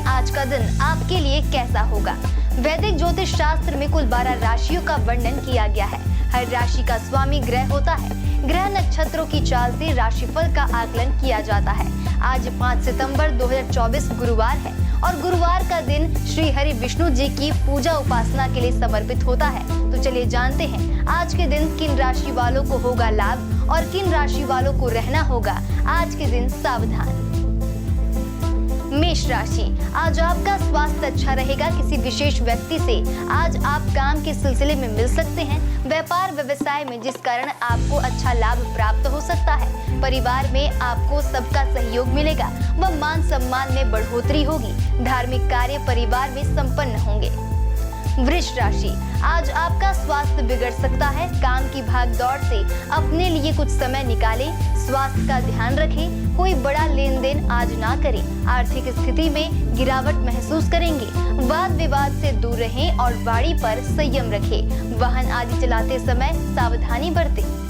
हैं आज का दिन आपके लिए कैसा होगा। वैदिक ज्योतिष शास्त्र में कुल 12 राशियों का वर्णन किया गया है। हर राशि का स्वामी ग्रह होता है। ग्रह नक्षत्रों की चाल से राशिफल का आकलन किया जाता है। आज 5 सितंबर 2024 गुरुवार है और गुरुवार का दिन श्री हरि विष्णु जी की पूजा उपासना के लिए समर्पित होता है। तो चलिए जानते हैं आज के दिन किन राशि वालों को होगा लाभ और किन राशि वालों को रहना होगा आज के दिन सावधान। मेष राशि, आज आपका स्वास्थ्य अच्छा रहेगा। किसी विशेष व्यक्ति से आज आप काम के सिलसिले में मिल सकते हैं। व्यापार व्यवसाय में जिस कारण आपको अच्छा लाभ प्राप्त हो सकता है। परिवार में आपको सबका सहयोग मिलेगा व मान सम्मान में बढ़ोतरी होगी। धार्मिक कार्य परिवार में संपन्न होंगे। वृष राशि, आज आपका स्वास्थ्य बिगड़ सकता है। काम की भागदौड़ से अपने लिए कुछ समय निकालें। स्वास्थ्य का ध्यान रखें। कोई बड़ा लेन देन आज ना करें। आर्थिक स्थिति में गिरावट महसूस करेंगे। वाद विवाद से दूर रहें और गाड़ी पर संयम रखें। वाहन आदि चलाते समय सावधानी बरतें।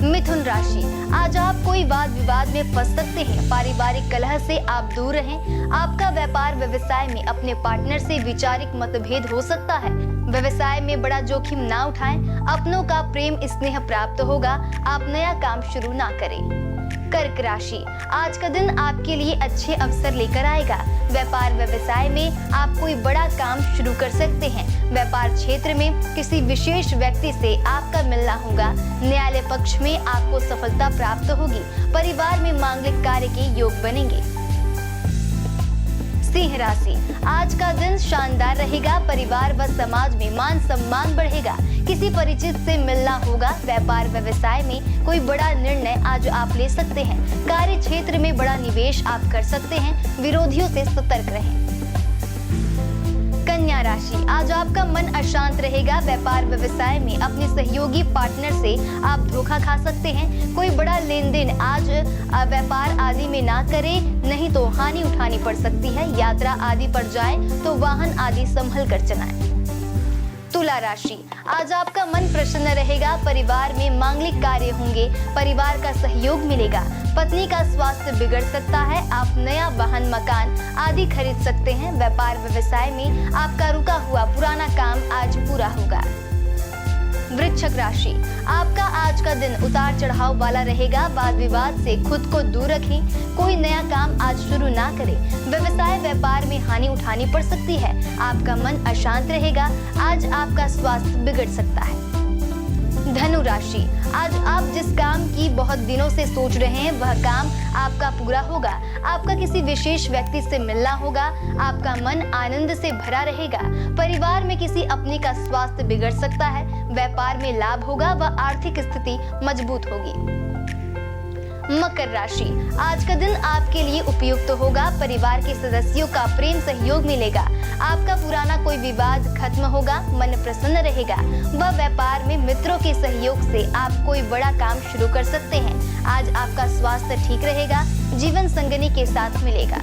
मिथुन राशि, आज आप कोई वाद विवाद में फंस सकते हैं। पारिवारिक कलह से आप दूर रहें। आपका व्यापार व्यवसाय में अपने पार्टनर से वैचारिक मतभेद हो सकता है। व्यवसाय में बड़ा जोखिम ना उठाएं। अपनों का प्रेम स्नेह प्राप्त होगा। आप नया काम शुरू ना करें। कर्क राशि, आज का दिन आपके लिए अच्छे अवसर लेकर आएगा। व्यापार व्यवसाय में आप कोई बड़ा काम शुरू कर सकते हैं। व्यापार क्षेत्र में किसी विशेष व्यक्ति से आपका मिलना होगा। न्यायालय पक्ष में आपको सफलता प्राप्त होगी। परिवार में मांगलिक कार्य के योग बनेंगे। सिंह राशि, आज का दिन शानदार रहेगा। परिवार व समाज में मान सम्मान बढ़ेगा। किसी परिचित से मिलना होगा। व्यापार व्यवसाय में कोई बड़ा निर्णय आज आप ले सकते हैं। कार्य क्षेत्र में बड़ा निवेश आप कर सकते हैं। विरोधियों से सतर्क रहें। कन्या राशि, आज आपका मन अशांत रहेगा। व्यापार व्यवसाय में अपने सहयोगी पार्टनर से आप धोखा खा सकते हैं। कोई बड़ा लेन देन आज व्यापार आदि में ना करें, नहीं तो हानि उठानी पड़ सकती है। यात्रा आदि पर जाएं तो वाहन आदि संभल कर चलाएं। तुला राशि, आज आपका मन प्रसन्न रहेगा। परिवार में मांगलिक कार्य होंगे। परिवार का सहयोग मिलेगा। पत्नी का स्वास्थ्य बिगड़ सकता है। आप नया वाहन मकान आदि खरीद सकते हैं। व्यापार व्यवसाय में आपका रुका हुआ पुराना काम आज पूरा होगा। वृश्चिक राशि, आपका आज का दिन उतार चढ़ाव वाला रहेगा। वाद विवाद से खुद को दूर रखें। कोई नया काम आज शुरू ना करें। व्यवसाय व्यापार में हानि उठानी पड़ सकती है। आपका मन अशांत रहेगा। आज आपका स्वास्थ्य बिगड़ सकता है। धनु राशि, आज आप जिस काम की बहुत दिनों से सोच रहे हैं वह काम आपका पूरा होगा। आपका किसी विशेष व्यक्ति से मिलना होगा। आपका मन आनंद से भरा रहेगा। परिवार में किसी अपने का स्वास्थ्य बिगड़ सकता है। व्यापार में लाभ होगा व आर्थिक स्थिति मजबूत होगी। मकर राशि, आज का दिन आपके लिए उपयुक्त होगा। परिवार के सदस्यों का प्रेम सहयोग मिलेगा। आपका पुराना कोई विवाद खत्म होगा। मन प्रसन्न रहेगा व व्यापार में मित्रों के सहयोग से आप कोई बड़ा काम शुरू कर सकते हैं। आज आपका स्वास्थ्य ठीक रहेगा। जीवन संगनी के साथ मिलेगा।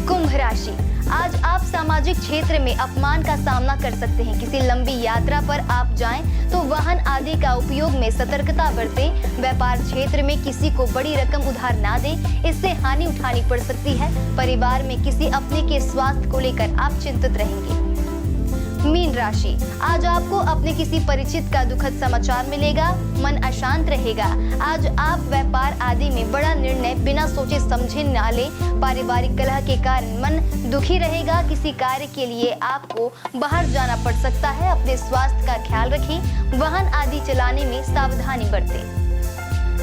कुंभ राशि, आज आप सामाजिक क्षेत्र में अपमान का सामना कर सकते हैं। किसी लंबी यात्रा पर आप जाएं तो वाहन आदि का उपयोग में सतर्कता बरतें। व्यापार क्षेत्र में किसी को बड़ी रकम उधार ना दें, इससे हानि उठानी पड़ सकती है। परिवार में किसी अपने के स्वास्थ्य को लेकर आप चिंतित रहेंगे। मीन राशि, आज आपको अपने किसी परिचित का दुखद समाचार मिलेगा। मन अशांत रहेगा। आज आप व्यापार आदि में बड़ा निर्णय बिना सोचे समझे ना लें। पारिवारिक कलह के कारण मन दुखी रहेगा। किसी कार्य के लिए आपको बाहर जाना पड़ सकता है। अपने स्वास्थ्य का ख्याल रखें। वाहन आदि चलाने में सावधानी बरतें।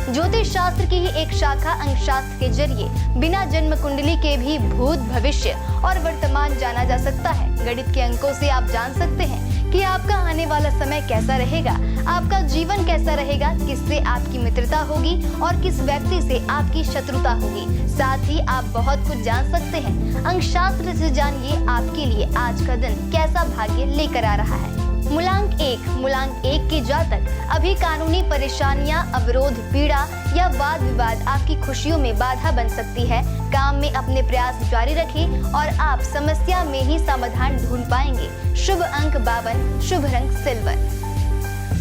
ज्योतिष शास्त्र की ही एक शाखा अंकशास्त्र के जरिए बिना जन्म कुंडली के भी भूत भविष्य और वर्तमान जाना जा सकता है। गणित के अंकों से आप जान सकते हैं कि आपका आने वाला समय कैसा रहेगा। आपका जीवन कैसा रहेगा। किससे आपकी मित्रता होगी और किस व्यक्ति से आपकी शत्रुता होगी। साथ ही आप बहुत कुछ जान सकते हैं। अंकशास्त्र से जानिए आपके लिए आज का दिन कैसा भाग्य लेकर आ रहा है। मूलांक 1 के जातक अभी कानूनी परेशानियां, अवरोध, पीड़ा या वाद विवाद आपकी खुशियों में बाधा बन सकती है। काम में अपने प्रयास जारी रखें और आप समस्या में ही समाधान ढूंढ पाएंगे। शुभ अंक 52, शुभ रंग सिल्वर।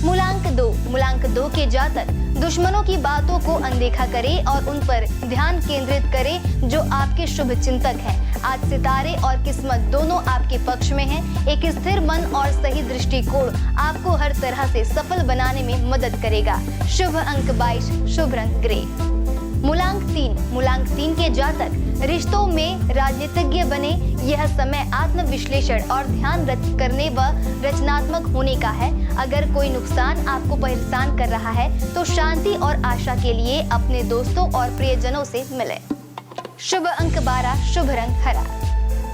मूलांक 2 के जातक दुश्मनों की बातों को अनदेखा करें और उन पर ध्यान केंद्रित करें जो आपके शुभ चिंतक हैं। आज सितारे और किस्मत दोनों आपके पक्ष में हैं। एक स्थिर मन और सही दृष्टिकोण आपको हर तरह से सफल बनाने में मदद करेगा। शुभ अंक 22, शुभ रंग ग्रे। मूलांक 3 के जातक रिश्तों में राजनीतिज्ञ बने। यह समय आत्मविश्लेषण और ध्यान करने व रचनात्मक होने का है। अगर कोई नुकसान आपको परेशान कर रहा है तो शांति और आशा के लिए अपने दोस्तों और प्रियजनों से मिलें। शुभ अंक 12, शुभ रंग हरा।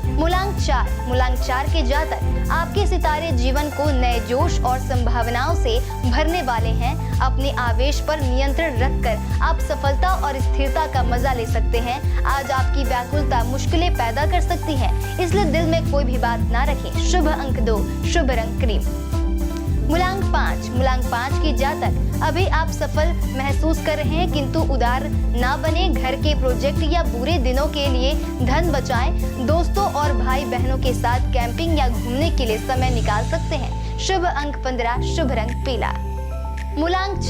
मूलांक 4 के जातक आपके सितारे जीवन को नए जोश और संभावनाओं से भरने वाले हैं। अपने आवेश पर नियंत्रण रखकर आप सफलता और स्थिरता का मजा ले सकते हैं। आज आपकी व्याकुलता मुश्किलें पैदा कर सकती है, इसलिए दिल में कोई भी बात ना रखें। शुभ अंक 2, शुभ रंग क्रीम। मूलांक 5 के जातक अभी आप सफल महसूस कर रहे हैं, किंतु उदार ना बने। घर के प्रोजेक्ट या बुरे दिनों के लिए धन बचाएं। दोस्तों और भाई बहनों के साथ कैंपिंग या घूमने के लिए समय निकाल सकते हैं। शुभ अंक 15, शुभ रंग पीला। मूलांक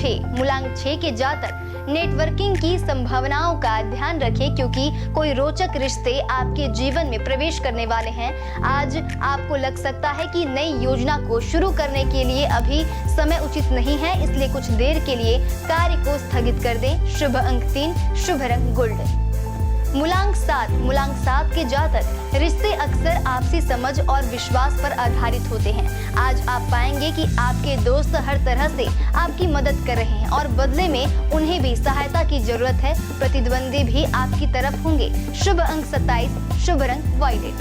6 के जातक नेटवर्किंग की संभावनाओं का ध्यान रखें, क्योंकि कोई रोचक रिश्ते आपके जीवन में प्रवेश करने वाले हैं। आज आपको लग सकता है कि नई योजना को शुरू करने के लिए अभी समय उचित नहीं है, इसलिए कुछ देर के लिए कार्य को स्थगित कर दें। शुभ अंक 3, शुभ रंग गोल्ड। मूलांक 7 के जातक रिश्ते अक्सर आपसी समझ और विश्वास पर आधारित होते हैं। आज आप पाएंगे कि आपके दोस्त हर तरह से आपकी मदद कर रहे हैं और बदले में उन्हें भी सहायता की जरूरत है। प्रतिद्वंदी भी आपकी तरफ होंगे। शुभ अंक 27, शुभ रंग वायलेट।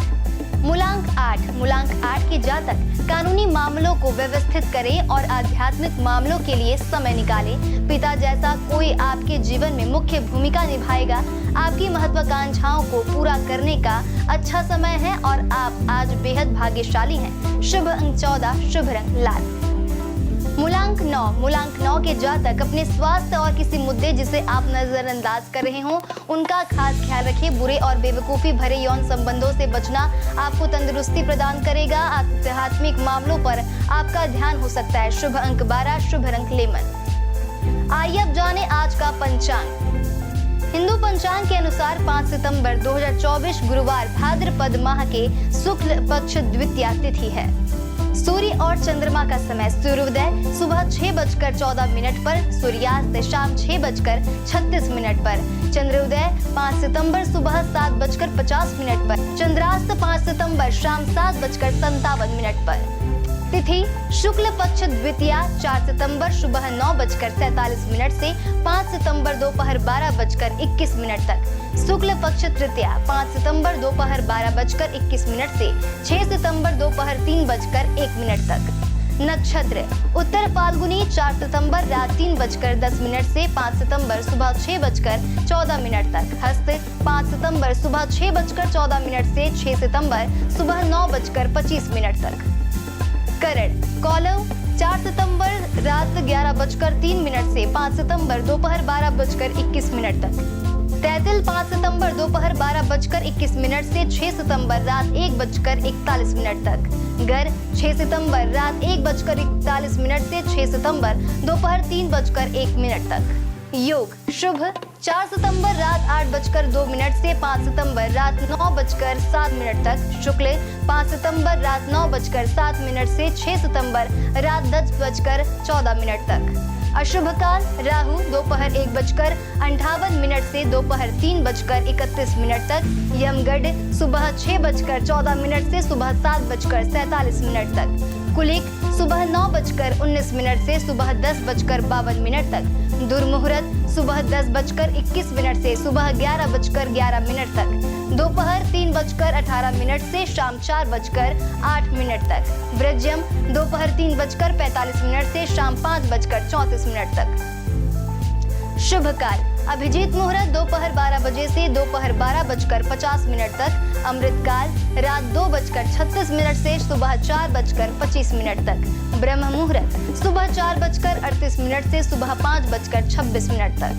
मूलांक 8 के जातक कानूनी मामलों को व्यवस्थित करें और आध्यात्मिक मामलों के लिए समय निकालें। पिता जैसा कोई आपके जीवन में मुख्य भूमिका निभाएगा। आपकी महत्वाकांक्षाओं को पूरा करने का अच्छा समय है और आप आज बेहद भाग्यशाली हैं। शुभ अंक 14, शुभ रंग लाल। मूलांक 9 के जातक अपने स्वास्थ्य और किसी मुद्दे जिसे आप नजरअंदाज कर रहे हो उनका खास ख्याल रखें। बुरे और बेवकूफ़ी भरे यौन संबंधों से बचना आपको तंदुरुस्ती प्रदान करेगा। आध्यात्मिक मामलों पर आपका ध्यान हो सकता है। शुभ अंक 12, शुभ रंग लेमन। आइए अब जाने आज का पंचांग। हिंदू पंचांग के अनुसार 5 सितंबर 2024 गुरुवार भाद्रपद माह के शुक्ल पक्ष द्वितीया तिथि है। सूर्य और चंद्रमा का समय सूर्योदय सुबह 6:14 पर, सूर्यास्त शाम 6:36 पर, चंद्रोदय 5 सितंबर सुबह 7:50 पर, चंद्रास्त 5 सितंबर शाम 7:57 पर। तिथि शुक्ल पक्ष द्वितीया 4 सितंबर सुबह 9:47 से 5 सितंबर दोपहर 12:21 तक। शुक्ल पक्ष तृतीया 5 सितंबर दोपहर 12:21 से 6 सितंबर दोपहर 3:01 तक। नक्षत्र उत्तर फाल्गुनी 4 सितंबर रात 3:10 से 5 सितंबर सुबह 6:14 तक। हस्त 5 सितंबर सुबह 6:14 से 6 सितंबर सुबह 9:25 तक। करण कौलव 4 सितंबर रात 11:03 से 5 सितंबर दोपहर 12:21 तक। तैतिल 5 सितंबर दोपहर 12:21 से 6 सितंबर रात 1:41 तक। गर 6 सितंबर रात 1:41 से 6 सितंबर दोपहर 3:01 तक। योग शुभ 4 सितंबर रात 8:02 से 5 सितंबर रात 9:07 तक। शुक्ल 5 सितंबर रात 9:07 से 6 सितंबर रात 10:14 तक। अशुभ काल राहु दोपहर 1:58 से दोपहर 3:31 तक। यमगढ़ सुबह 6:14 से सुबह 7:47 तक। कुलिक सुबह 9:19 से सुबह 10:52 तक। दुर्मुहूर्त सुबह 10:21 से सुबह 11:11 तक। दोपहर 3:18 से शाम 4:08 तक। व्रज्यम दोपहर 3:45 से शाम 5:34 तक। शुभ काल अभिजीत मुहूर्त दोपहर 12 बजे से दोपहर 12:50 तक। अमृत काल रात 2:36 से सुबह 4:25 तक। ब्रह्म मुहूर्त सुबह 4:38 से सुबह 5:26 तक।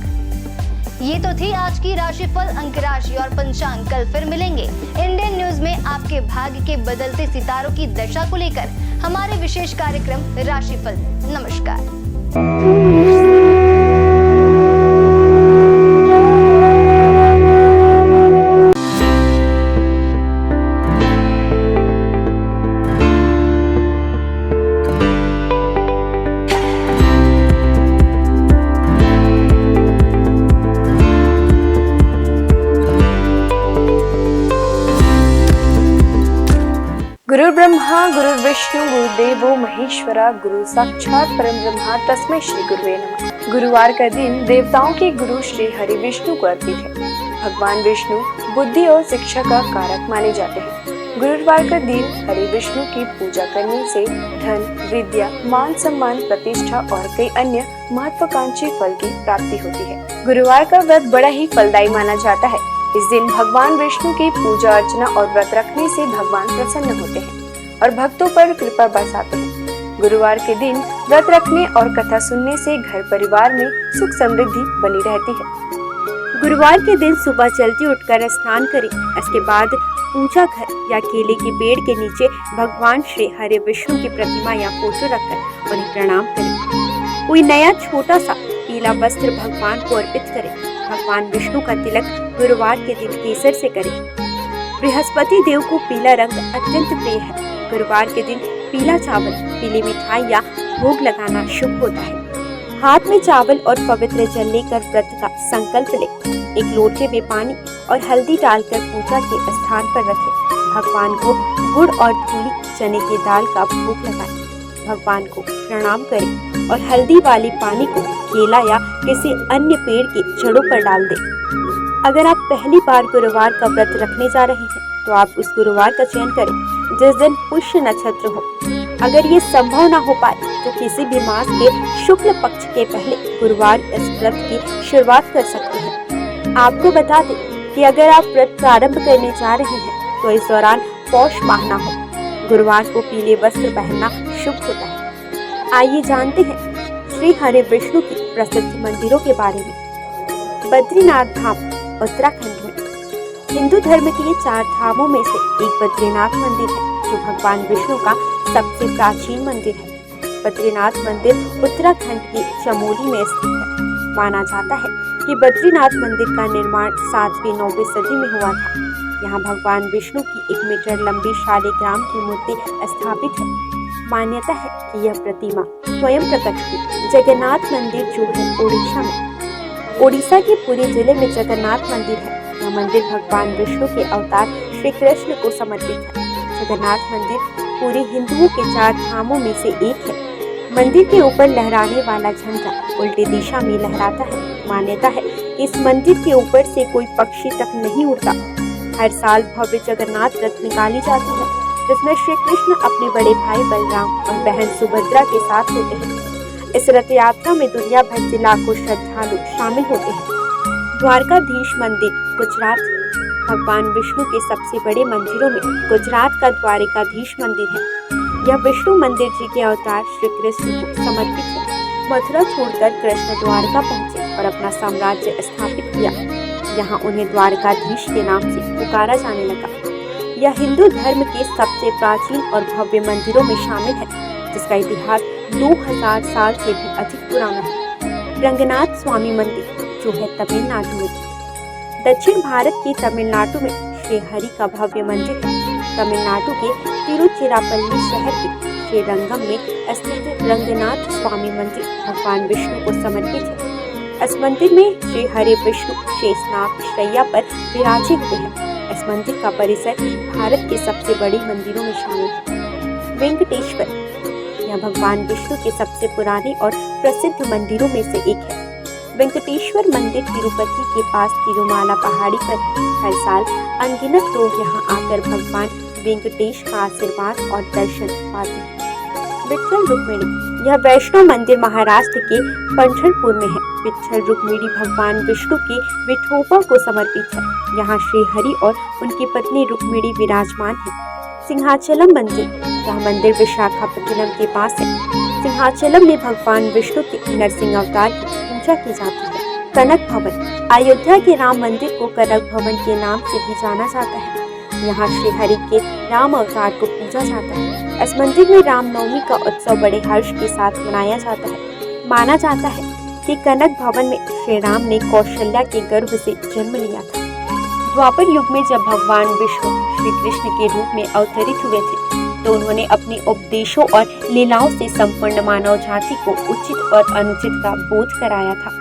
ये तो थी आज की राशिफल, अंक राशि और पंचांग। कल फिर मिलेंगे इंडियन न्यूज में आपके भाग्य के बदलते सितारों की दशा को लेकर हमारे विशेष कार्यक्रम राशिफल। नमस्कार। विष्णु गुरुदेवो महेश्वरा गुरु साक्षात परम ब्रह्मा तस्मै श्री गुरुवे नमः। गुरुवार का दिन देवताओं के गुरु श्री हरि विष्णु को अर्पित है। भगवान विष्णु बुद्धि और शिक्षा का कारक माने जाते हैं। गुरुवार का दिन हरि विष्णु की पूजा करने से धन, विद्या, मान सम्मान, प्रतिष्ठा और कई अन्य महत्वाकांक्षी फल की प्राप्ति होती है। गुरुवार का व्रत बड़ा ही फलदायी माना जाता है। इस दिन भगवान विष्णु की पूजा अर्चना और व्रत रखने से भगवान प्रसन्न होते हैं और भक्तों पर कृपा बरसाते हैं। गुरुवार के दिन व्रत रखने और कथा सुनने से घर परिवार में सुख समृद्धि बनी रहती है। गुरुवार के दिन सुबह जल्दी उठकर स्नान करें। इसके बाद पूजा घर या केले के पेड़ के नीचे भगवान श्री हरि विष्णु की प्रतिमा या फोटो रखकर उन्हें प्रणाम करें। कोई नया छोटा सा पीला वस्त्र भगवान को अर्पित करें। भगवान विष्णु का तिलक गुरुवार के दिन केसर से करें। बृहस्पति देव को पीला रंग अत्यंत प्रिय है। गुरुवार के दिन पीला चावल, पीली मिठाई या भोग लगाना शुभ होता है। हाथ में चावल और पवित्र जल लेकर व्रत का संकल्प लें। एक लोटे में पानी और हल्दी डालकर पूजा के स्थान पर रखें। भगवान को गुड़ और धूली चने की दाल का भोग लगाएं। भगवान को प्रणाम करें और हल्दी वाली पानी को केला या किसी अन्य पेड़ की जड़ों पर डाल दें। अगर आप पहली बार गुरुवार का व्रत रखने जा रहे हैं तो आप उस गुरुवार का चयन करें जिस दिन पुष्य नक्षत्र हो। अगर ये संभव न हो पाए तो किसी भी मास के शुक्ल पक्ष के पहले गुरुवार इस व्रत की शुरुआत कर सकते हैं। आपको बता दें कि अगर आप व्रत प्रारंभ करने जा रहे हैं तो इस दौरान पौष माह न हो। गुरुवार को पीले वस्त्र पहनना शुभ होता है। आइए जानते हैं श्री हरि विष्णु की प्रसिद्ध मंदिरों के बारे में। बद्रीनाथ धाम उत्तराखंड में हिंदू धर्म के 4 धामों में से एक बद्रीनाथ मंदिर है जो भगवान विष्णु का सबसे प्राचीन मंदिर है। बद्रीनाथ मंदिर उत्तराखंड के चमोली में स्थित है। माना जाता है कि बद्रीनाथ मंदिर का निर्माण 7वीं 9वीं सदी में हुआ था। यहाँ भगवान विष्णु की 1 मीटर लंबी शालिग्राम की मूर्ति स्थापित है। मान्यता है कि यह प्रतिमा स्वयं प्रकट हुई। जगन्नाथ मंदिर जो है ओडिशा में, ओडिशा के पुरी जिले में जगन्नाथ मंदिर है। यह मंदिर भगवान विष्णु के अवतार श्री कृष्ण को समर्पित है। जगन्नाथ मंदिर पूरे हिंदुओं के 4 धामों में से एक है। मंदिर के ऊपर लहराने वाला झंडा उल्टी दिशा में लहराता है। मान्यता है कि इस मंदिर के ऊपर से कोई पक्षी तक नहीं उड़ता। हर साल भव्य जगन्नाथ रथ निकाली जाती है जिसमें श्री कृष्ण अपने बड़े भाई बलराम और बहन सुभद्रा के साथ होते हैं। इस रथ यात्रा में दुनिया भर से लाखों श्रद्धालु शामिल होते हैं। द्वारकाधीश मंदिर गुजरात, भगवान विष्णु के सबसे बड़े मंदिरों में गुजरात का द्वारकाधीश मंदिर है। यह विष्णु मंदिर जी के अवतार श्री कृष्ण को समर्पित है। मथुरा छोड़कर कृष्ण द्वारका पहुंचे और अपना साम्राज्य स्थापित किया। यहाँ उन्हें द्वारकाधीश के नाम से पुकारा जाने लगा। यह हिंदू धर्म के सबसे प्राचीन और भव्य मंदिरों में शामिल है जिसका इतिहास 2000 साल से भी अधिक पुराना है। रंगनाथ स्वामी मंदिर जो है तमिलनाडु में, दक्षिण भारत के तमिलनाडु में श्री हरि का भव्य मंदिर है। तमिलनाडु के तिरुचिरापल्ली शहर के श्रीरंगम में स्थित रंगनाथ स्वामी मंदिर भगवान विष्णु को समर्पित है। इस मंदिर में श्री हरि विष्णु शेषनाग शैया पर विराजे हुए हैं। इस मंदिर का परिसर भारत के सबसे बड़े मंदिरों में शामिल है। वेंकटेश्वर, यह भगवान विष्णु के सबसे पुराने और प्रसिद्ध मंदिरों में से एक है। वेंकटेश्वर मंदिर तिरुपति के पास तिरुमाला पहाड़ी पर है। हर साल अनगिनत लोग यहाँ आकर भगवान वेंकटेश का आशीर्वाद और दर्शन पाते हैं। विट्ठल रुक्मिणी, यह वैष्णव मंदिर महाराष्ट्र के पंढरपुर में है। विट्ठल रुक्मिणी भगवान विष्णु के विठोबा को समर्पित है। यहाँ श्री हरि और उनकी पत्नी रुक्मिणी विराजमान है। सिंहाचलम मंदिर, यह मंदिर विशाखापट्टनम के पास है। सिंहाचलम में भगवान विष्णु के नरसिंह अवतार की पूजा की जाती है। कनक भवन, अयोध्या के राम मंदिर को कनक भवन के नाम से भी जाना जाता है। यहाँ श्री हरि के राम अवतार को पूजा जाता है। इस मंदिर में रामनवमी का उत्सव बड़े हर्ष के साथ मनाया जाता है। माना जाता है कि कनक भवन में श्री राम ने कौशल्या के गर्भ से जन्म लिया था। द्वापर युग में जब भगवान विष्णु श्री कृष्ण के रूप में अवतरित हुए थे तो उन्होंने अपने उपदेशों और लीलाओं से संपूर्ण मानव जाति को उचित और अनुचित का बोध कराया था।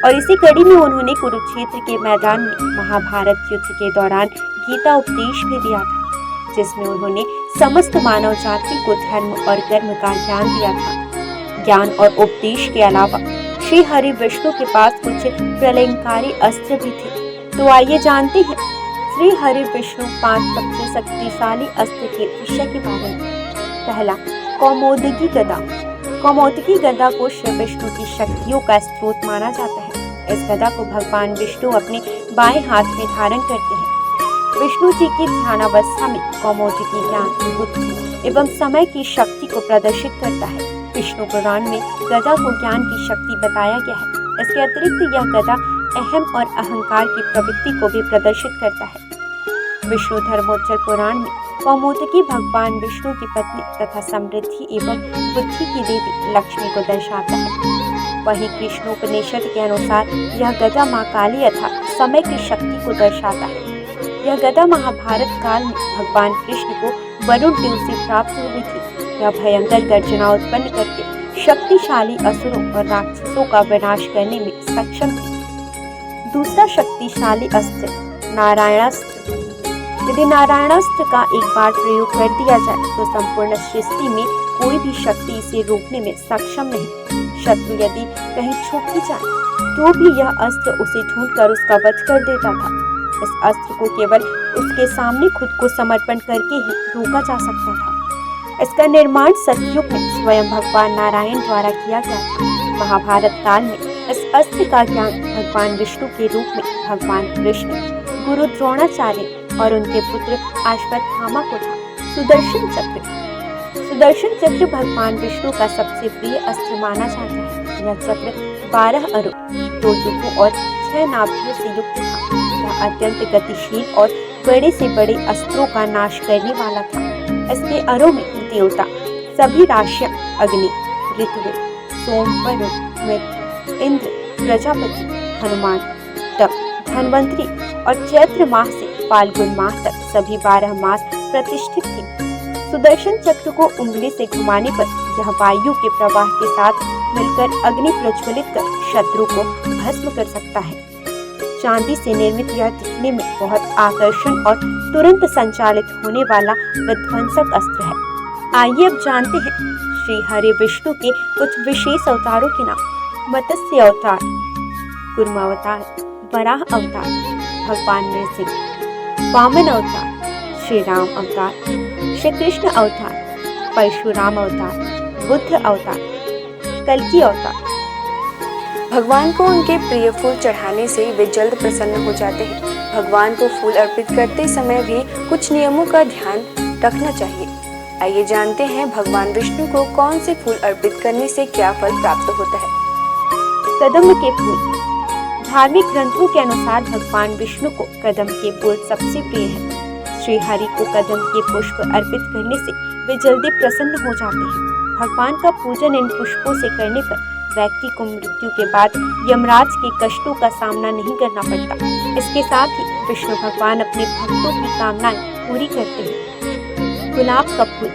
और इसी कड़ी में उन्होंने कुरुक्षेत्र के मैदान में महाभारत युद्ध के दौरान गीता उपदेश भी दिया था, जिसमें उन्होंने समस्त मानव जाति को धर्म और कर्म का ज्ञान दिया था। ज्ञान और उपदेश के अलावा श्री हरि विष्णु के पास कुछ प्रलयंकारी अस्त्र भी थे। तो आइए जानते हैं श्री हरि विष्णु 5 सबसे शक्तिशाली अस्त्र के विषय के बारे में। पहला, कौमोदकी गदा। कौमोदकी गदा को श्री विष्णु की शक्तियों का स्रोत माना जाता है। इस गदा को भगवान विष्णु अपने बाएं हाथ में धारण करते हैं। विष्णु जी की ध्यानावस्था में कौमोदकी ज्ञान, बुद्धि एवं समय की शक्ति को प्रदर्शित करता है। विष्णु पुराण में गदा को ज्ञान की शक्ति बताया गया है। इसके अतिरिक्त यह गदा अहम और अहंकार की प्रवृत्ति को भी प्रदर्शित करता है। विष्णु धर्मोच्चर पुराण में कौमोदकी भगवान विष्णु की पत्नी तथा समृद्धि एवं बुद्धि की देवी लक्ष्मी को दर्शाता है। वहीं कृष्णोपनिषद के अनुसार यह गदा माँ काली अर्थात समय की शक्ति को दर्शाता है। यह गदा महाभारत काल में भगवान कृष्ण को वरुण देव से प्राप्त हुई थी। यह भयंकर गर्जना उत्पन्न करके शक्तिशाली असुरों और राक्षसों का विनाश करने में सक्षम थी। दूसरा शक्तिशाली अस्त्र नारायणास्त्र। यदि नारायणास्त्र का एक बार प्रयोग कर दिया जाए तो संपूर्ण सृष्टि में कोई भी शक्ति इसे रोकने में सक्षम नहीं। शत्रु यदि कहीं छुप भी जाए तो भी यह अस्त्र उसे ढूंढकर उसका वध कर देता था। इस अस्त्र को केवल उसके सामने खुद को समर्पण करके ही रोका जा सकता था। इसका निर्माण सतयुग में स्वयं भगवान नारायण द्वारा किया गया था। महाभारत काल में इस अस्त्र का ज्ञान भगवान विष्णु के रूप में भगवान कृष्ण, गुरु द्रोणाचार्य और उनके पुत्र अश्वत्थामा को था। सुदर्शन चक्र। सुदर्शन चक्र भगवान विष्णु का सबसे प्रिय अस्त्र माना जाता है। यह चक्र 12 अरों, 2 युगों और 6 नाभियों से युक्त था। यह अत्यंत गतिशील और बड़े से बड़े अस्त्रों का नाश करने वाला था। इसके अरों में देवता, सभी राशियां, अग्नि, ऋतु, सोम, वरुण, मित्र, इंद्र, प्रजापति, हनुमान, तप, धन्वंतरी और चैत्र माह से फाल्गुन माह तक सभी 12 मास प्रतिष्ठित थे। सुदर्शन चक्र को उंगली से घुमाने पर यह वायु के प्रवाह के साथ मिलकर अग्नि प्रज्वलित कर शत्रु को भस्म कर सकता है। चांदी से निर्मित यह दिखने में बहुत आकर्षण और तुरंत संचालित होने वाला विध्वंसक अस्त्र है। आइए अब जानते हैं श्री हरि विष्णु के कुछ विशेष अवतारों के नाम। मत्स्य अवतार, कूर्म अवतार, वराह अवतार, भगवान नृसिंह। वामन अवतार, श्री राम अवतार, श्री कृष्ण अवतार, परशुराम अवतार, बुद्ध अवतार, कल्कि अवतार। भगवान को उनके प्रिय फूल चढ़ाने से वे जल्द प्रसन्न हो जाते हैं। भगवान को फूल अर्पित करते समय भी कुछ नियमों का ध्यान रखना चाहिए। आइए जानते हैं भगवान विष्णु को कौन से फूल अर्पित करने से क्या फल प्राप्त होता है। कदम्ब के फूल। धार्मिक ग्रंथों के अनुसार भगवान विष्णु को कदम्ब के फूल सबसे प्रिय है। श्री हरि को कदम्ब के पुष्प अर्पित करने से वे जल्दी प्रसन्न हो जाते हैं। भगवान का पूजन इन पुष्पों से करने पर व्यक्ति को मृत्यु के बाद यमराज के कष्टों का सामना नहीं करना पड़ता। इसके साथ ही विष्णु भगवान अपने भक्तों की कामनाएं पूरी करते हैं। गुलाब का फूल।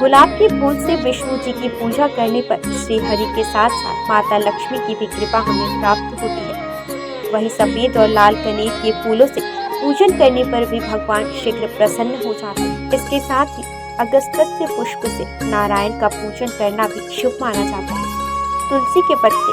गुलाब के फूल से विष्णु जी की पूजा करने पर श्री हरि के साथ साथ माता लक्ष्मी की भी कृपा हमें प्राप्त होती है। वहीं सफेद और लाल कनेर के फूलों से पूजन करने पर भी भगवान शीघ्र प्रसन्न हो जाते हैं। इसके साथ ही अगस्त्य पुष्प से नारायण का पूजन करना भी शुभ माना जाता है। तुलसी के पत्ते।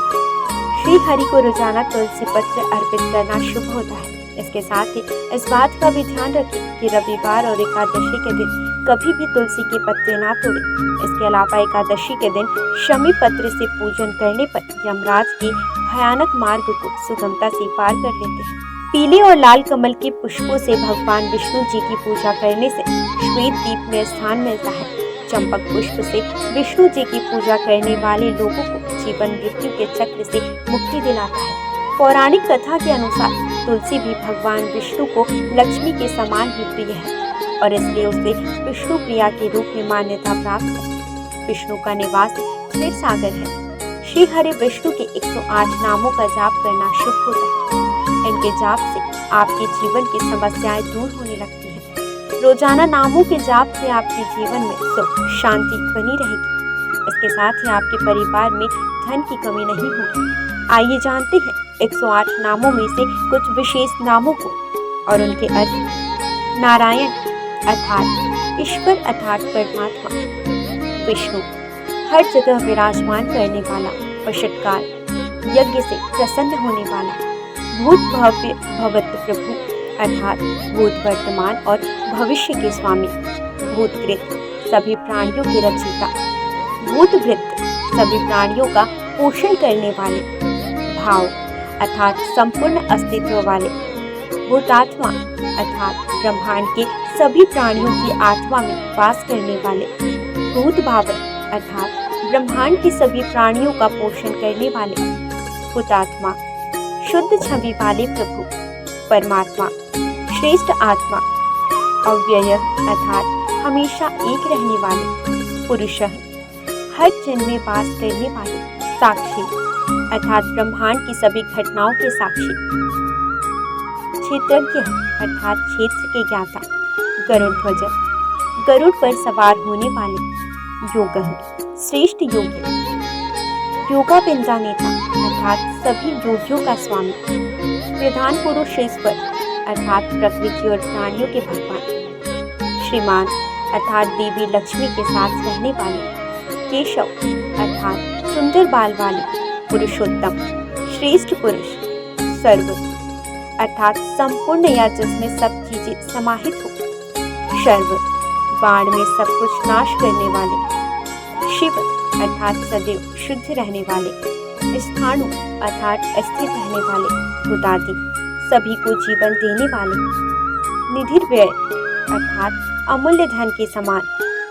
श्री हरि को रोजाना तुलसी पत्र अर्पित करना शुभ होता है। इसके साथ ही इस बात का भी ध्यान रखें कि रविवार और एकादशी के दिन कभी भी तुलसी के पत्ते ना तोड़ें। इसके अलावा एकादशी के दिन शमी पत्र से पूजन करने पर यमराज के भयानक मार्ग को सुगमता से पार कर लेते हैं। पीले और लाल कमल के पुष्पों से भगवान विष्णु जी की पूजा करने से श्वेत दीप में स्थान मिलता है। चंपक पुष्प से विष्णु जी की पूजा करने वाले लोगों को जीवन मृत्यु के चक्र से मुक्ति दिलाता है। पौराणिक कथा के अनुसार तुलसी भी भगवान विष्णु को लक्ष्मी के समान ही प्रिय है और इसलिए उसे विष्णु प्रिया के रूप में मान्यता प्राप्त है। विष्णु का निवास क्षीर सागर है। श्री हरि विष्णु के 108 नामों का जाप करना शुभ होता है। इनके जाप से आपके जीवन की समस्याएं दूर होने लगती हैं। रोजाना नामों के जाप से आपके जीवन में सुख शांति बनी रहेगी। इसके साथ ही आपके परिवार में धन की कमी नहीं होगी। आइए जानते हैं 108 नामों में से कुछ विशेष नामों को और उनके अर्थ। नारायण अर्थात ईश्वर अर्थात परमात्मा विष्णु हर जगह विराजमान करने वाला और षटकार यज्ञ से प्रसन्न होने वाला भूत भव्य भवत प्रभु अर्थात भूत वर्तमान और भविष्य के स्वामी भूतकृत सभी प्राणियों के रचयिता भूतभृत सभी प्राणियों का पोषण करने वाले भाव अर्थात संपूर्ण अस्तित्व वाले भूतात्मा अर्थात ब्रह्मांड के सभी प्राणियों की आत्मा में वास करने वाले भूत भावन अर्थात ब्रह्मांड के सभी प्राणियों का पोषण करने वाले भूतात्मा शुद्ध छवि वाले प्रभु परमात्मा श्रेष्ठ आत्मा अव्यय अर्थात हमेशा एक रहने वाले पुरुष हर जन्म में वास करने वाले साक्षी अर्थात ब्रह्मांड की सभी घटनाओं के साक्षी क्षेत्रज्ञ अर्थात क्षेत्र के ज्ञाता गरुड़ ध्वज गरुड़ पर सवार होने वाले योग श्रेष्ठ योगी योगा बिंदा नेता अर्थात सभी योगियों का स्वामी प्रधान पुरुष ईश्वर अर्थात प्रकृति और प्राणियों के भगवान श्रीमान अर्थात देवी लक्ष्मी के साथ रहने वाले केशव अर्थात सुंदर बाल वाले पुरुषोत्तम श्रेष्ठ पुरुष सर्व अर्थात संपूर्ण या जिसमें सब चीजें समाहित हो शर्व बाण में सब कुछ नाश करने वाले शिव अर्थात सदैव शुद्ध रहने वाले स्थाणु अर्थात स्थिर रहने वाले भूतादि सभी को जीवन देने वाले निधिर्व्यय अर्थात अमूल्य धन के समान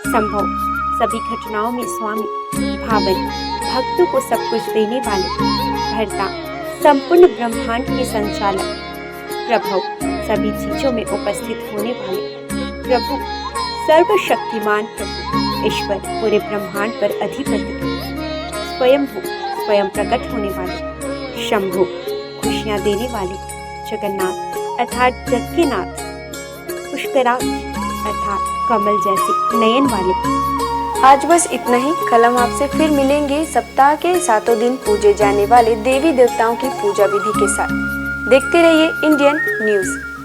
संभव सभी घटनाओं में स्वामी भावन भक्तों को सब कुछ देने वाले भरता संपूर्ण ब्रह्मांड के संचालक प्रभु सभी चीजों में उपस्थित होने वाले प्रभु सर्वशक्तिमान प्रभु ईश्वर पूरे ब्रह्मांड पर अधिपति स्वयंभू स्वयं प्रकट होने वाले शंभु खुशियां देने वाले जगन्नाथ अर्थात जग के नाथ पुष्कराज अर्थात कमल जैसे नयन वाले। आज बस इतना ही। कल हम आपसे फिर मिलेंगे सप्ताह के 7 दिन पूजे जाने वाले देवी देवताओं की पूजा विधि के साथ। देखते रहिए इंडियन न्यूज़।